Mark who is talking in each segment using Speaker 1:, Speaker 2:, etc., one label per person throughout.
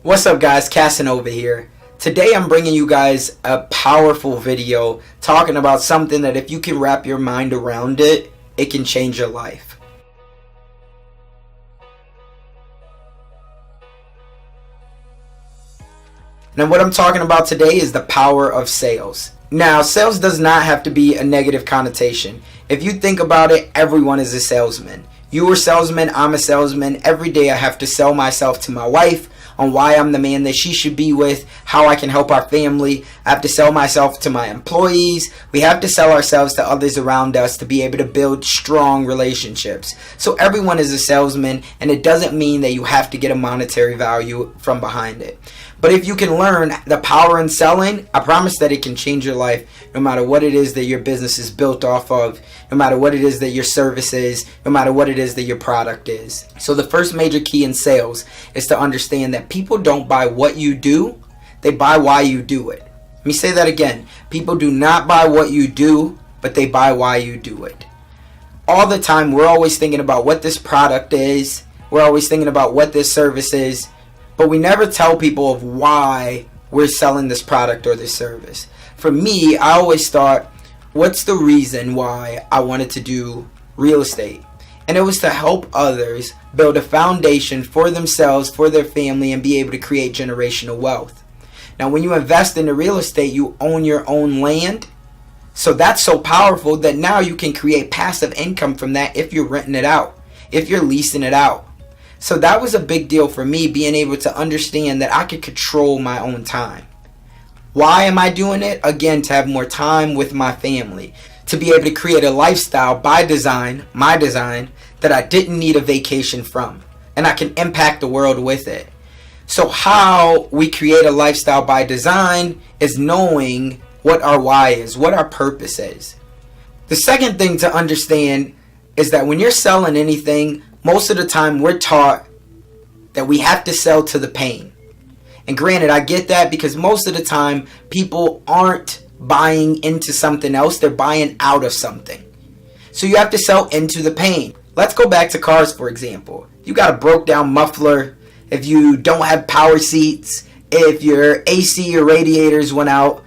Speaker 1: What's up guys, Casanova here. Today I'm bringing you guys a powerful video talking about something that if you can wrap your mind around it, it can change your life. Now what I'm talking about today is the power of sales. Now sales does not have to be a negative connotation. If you think about it, everyone is a salesman. You are a salesman, I'm a salesman. Every day I have to sell myself to my wife on why I'm the man that she should be with, how I can help our family. I have to sell myself to my employees. We have to sell ourselves to others around us to be able to build strong relationships. So everyone is a salesman, and it doesn't mean that you have to get a monetary value from behind it. But if you can learn the power in selling, I promise that it can change your life no matter what it is that your business is built off of, no matter what it is that your service is, no matter what it is that your product is. So the first major key in sales is to understand that people don't buy what you do, they buy why you do it. Let me say that again. People do not buy what you do, but they buy why you do it. All the time we're always thinking about what this product is, we're always thinking about what this service is, but we never tell people of why we're selling this product or this service. For me, I always thought, what's the reason why I wanted to do real estate? And it was to help others build a foundation for themselves, for their family, and be able to create generational wealth. Now, when you invest into real estate, you own your own land. So that's so powerful that now you can create passive income from that if you're renting it out, if you're leasing it out. So that was a big deal for me, being able to understand that I could control my own time. Why am I doing it? Again, to have more time with my family, to be able to create a lifestyle by design, my design, that I didn't need a vacation from, and I can impact the world with it. So how we create a lifestyle by design is knowing what our why is, what our purpose is. The second thing to understand is that when you're selling anything, most of the time we're taught that we have to sell to the pain. And granted, I get that because most of the time people aren't buying into something else, they're buying out of something. So you have to sell into the pain. Let's go back to cars, for example. You got a broke down muffler, if you don't have power seats, if your AC or radiators went out,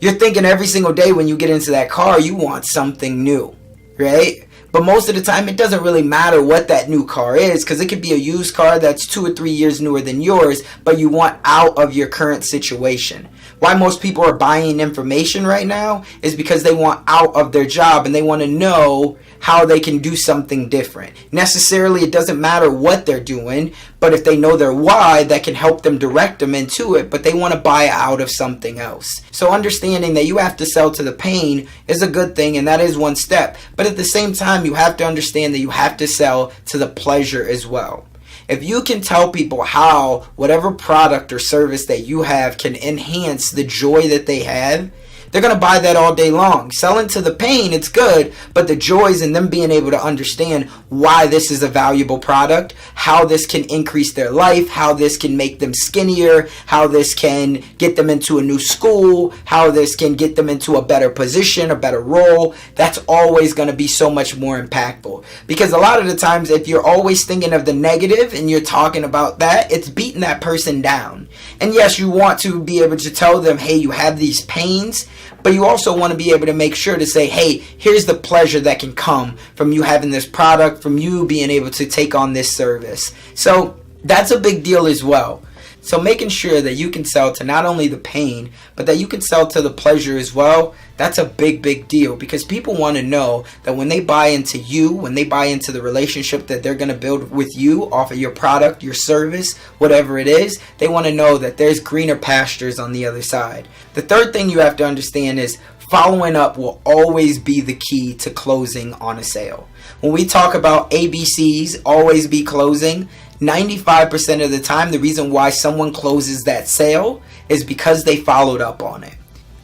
Speaker 1: you're thinking every single day when you get into that car, you want something new, right? But most of the time, it doesn't really matter what that new car is, because it could be a used car that's 2 or 3 years newer than yours, but you want out of your current situation. Why most people are buying information right now is because they want out of their job and they want to know how they can do something different. Necessarily, it doesn't matter what they're doing, but if they know their why, that can help them direct them into it, but they want to buy out of something else. So understanding that you have to sell to the pain is a good thing, and that is one step. But at the same time, you have to understand that you have to sell to the pleasure as well. If you can tell people how whatever product or service that you have can enhance the joy that they have, they're going to buy that all day long. Selling to the pain, it's good, but the joys in them being able to understand why this is a valuable product, how this can increase their life, how this can make them skinnier, how this can get them into a new school, how this can get them into a better position, a better role, that's always going to be so much more impactful. Because a lot of the times, if you're always thinking of the negative and you're talking about that, it's beating that person down. And yes, you want to be able to tell them, hey, you have these pains, but you also want to be able to make sure to say, hey, here's the pleasure that can come from you having this product, from you being able to take on this service. So that's a big deal as well. So making sure that you can sell to not only the pain, but that you can sell to the pleasure as well, that's a big, big deal, because people want to know that when they buy into you, when they buy into the relationship that they're going to build with you off of your product, your service, whatever it is, they want to know that there's greener pastures on the other side. The third thing you have to understand is following up will always be the key to closing on a sale. When we talk about ABCs, always be closing, 95% of the time, the reason why someone closes that sale is because they followed up on it.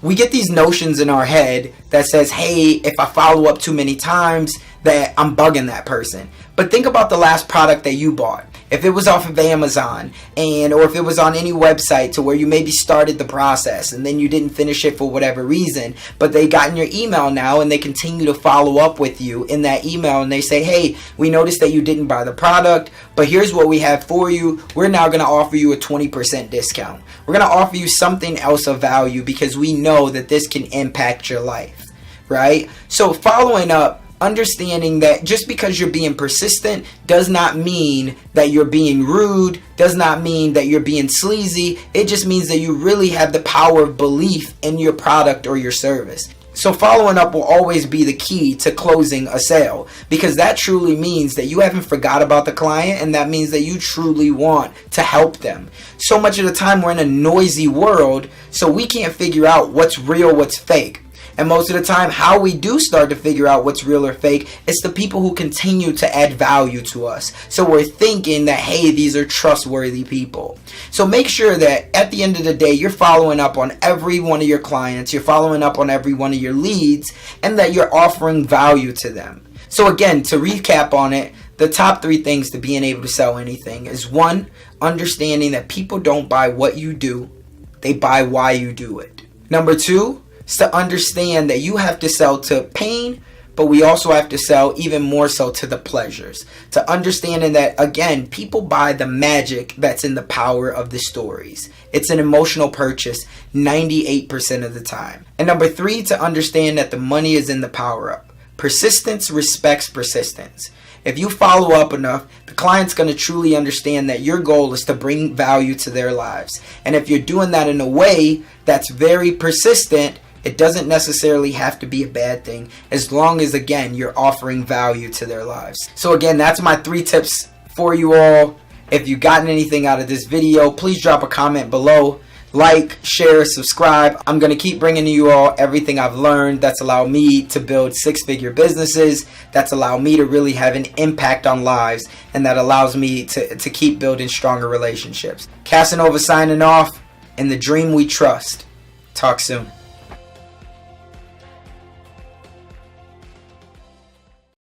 Speaker 1: We get these notions in our head that says, hey, if I follow up too many times, that I'm bugging that person. But think about the last product that you bought. If it was off of Amazon, or if it was on any website to where you maybe started the process and then you didn't finish it for whatever reason, but they got in your email now and they continue to follow up with you in that email and they say, hey, we noticed that you didn't buy the product, but here's what we have for you. We're now going to offer you a 20% discount. We're going to offer you something else of value because we know that this can impact your life, right? So following up, understanding that just because you're being persistent does not mean that you're being rude, does not mean that you're being sleazy. It just means that you really have the power of belief in your product or your service. So following up will always be the key to closing a sale, because that truly means that you haven't forgot about the client, and that means that you truly want to help them. So much of the time we're in a noisy world, so we can't figure out what's real, what's fake. And most of the time, how we do start to figure out what's real or fake, it's the people who continue to add value to us. So we're thinking that, hey, these are trustworthy people. So make sure that at the end of the day, you're following up on every one of your clients, you're following up on every one of your leads, and that you're offering value to them. So again, to recap on it, the top 3 things to being able to sell anything is 1, understanding that people don't buy what you do, they buy why you do it. Number 2, is to understand that you have to sell to pain, but we also have to sell even more so to the pleasures. To understanding that, again, people buy the magic that's in the power of the stories. It's an emotional purchase 98% of the time. And number 3, to understand that the money is in the power up. Persistence respects persistence. If you follow up enough, the client's going to truly understand that your goal is to bring value to their lives. And if you're doing that in a way that's very persistent, it doesn't necessarily have to be a bad thing, as long as, again, you're offering value to their lives. So again, that's my 3 tips for you all. If you've gotten anything out of this video, please drop a comment below. Like, share, subscribe. I'm going to keep bringing to you all everything I've learned that's allowed me to build 6-figure businesses, that's allowed me to really have an impact on lives, and that allows me to keep building stronger relationships. Casanova signing off, in the dream we trust. Talk soon.